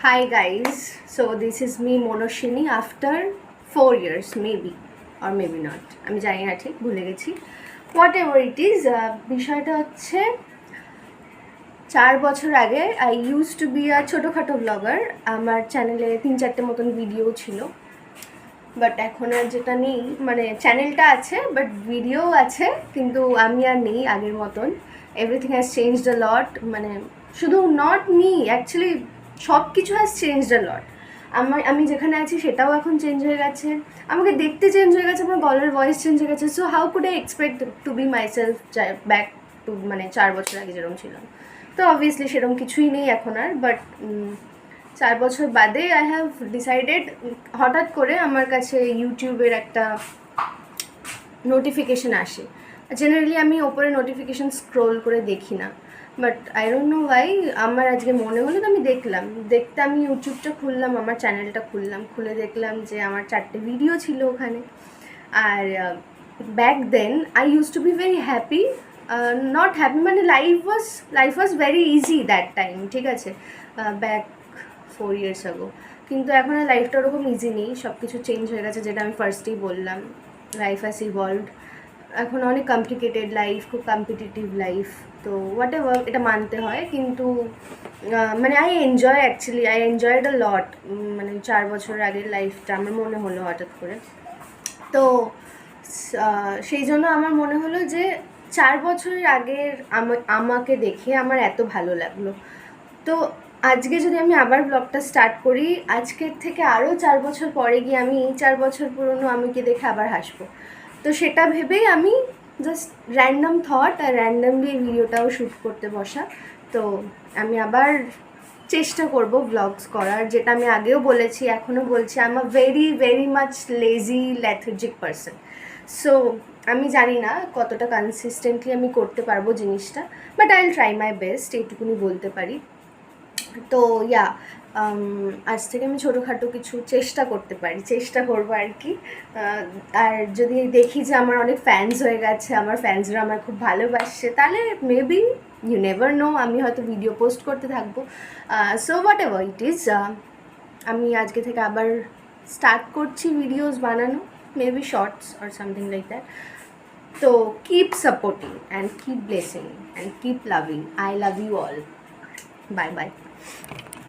Hi guys, so this is me Monoshini after 4 years maybe or maybe not. আমি জানি না ঠিক ভুলে গেছি whatever it is বিষয়টা হচ্ছে 4 বছর আগে I used to be a ছোটখাটো ব্লগার আমার চ্যানেলে 3-4টে মতন ভিডিও ছিল বাট এখন আর যেটা নেই মানে চ্যানেলটা আছে বাট ভিডিও আছে কিন্তু আমি আর নেই আগের মতন এভরিথিং হ্যাজ চেঞ্জড আ লট মানে শুধু নট মি অ্যাকচুয়ালি সব কিছু হ্যাজ চেঞ্জড আ লট আমি যেখানে আছি সেটাও এখন চেঞ্জ হয়ে গেছে আমাকে দেখতে চেঞ্জ হয়ে গেছে আমার গলার ভয়েস চেঞ্জ হয়ে গেছে so how could I expect to B my self back to মানে 4 বছর আগে যেরকম ছিলাম তো অবভিয়াসলি সেরকম কিছুই নেই এখন আর বাট 4 বছর বাদে আই হ্যাভ ডিসাইডেড হঠাৎ করে আমার কাছে ইউটিউবের একটা নোটিফিকেশান আসে জেনারেলি আমি ওপরে নোটিফিকেশান স্ক্রোল করে দেখি না but I don't know Y আমার আজকে মনে হলো তো আমি দেখতে আমি ইউটিউবটা খুললাম আমার চ্যানেলটা খুলে দেখলাম যে আমার 4টে ভিডিও ছিল ওখানে আর back then I use to be very happy not happy মানে life was very easy that time ঠিক আছে ব্যাক 4 years ago কিন্তু এখন আর লাইফটা ওরকম ইজি নেই সব কিছু চেঞ্জ হয়ে গেছে যেটা আমি ফার্স্টেই বললাম লাইফ হ্যাজ ইভলভড এখন অনেক কমপ্লিকেটেড লাইফ খুব কম্পিটিটিভ লাইফ তো হোয়াট এভার এটা মানতে হয় কিন্তু মানে আই এনজয়েড আ লট মানে 4 বছর আগের লাইফটা আমার মনে হলো হঠাৎ করে তো সেই জন্য আমার মনে হলো যে 4 বছরের আগের আমাকে দেখে আমার এত ভালো লাগলো তো আজকে যদি আমি আবার ব্লগটা স্টার্ট করি আজকের থেকে আরও 4 বছর পরে গিয়ে আমি এই 4 বছর পুরনো আমিকে দেখে আবার হাসবো তো সেটা ভেবেই আমি জাস্ট র্যান্ডম থট আর র্যান্ডমলি ভিডিওটাও শ্যুট করতে বসা তো আমি আবার চেষ্টা করব ব্লগস করার যেটা আমি আগেও বলেছি এখনও বলছি I am a very very much lazy lethargic person so আমি জানি না কতটা কনসিস্টেন্টলি আমি করতে পারবো জিনিসটা but I will try my best এইটুকুনি বলতে পারি তো ইয়া আজ থেকে আমি ছোটোখাটো কিছু চেষ্টা করবো আর কি আর যদি দেখি যে আমার অনেক ফ্যান্স হয়ে গেছে আমার ফ্যান্সরা আমার খুব ভালোবাসছে তাহলে মেবি ইউ নেভার নো আমি হয়তো ভিডিও পোস্ট করতে থাকবো so whatever it is আমি আজকে থেকে আবার স্টার্ট করছি ভিডিওস বানানো maybe shorts or something like that তো keep supporting and keep blessing and keep loving I love you all bye by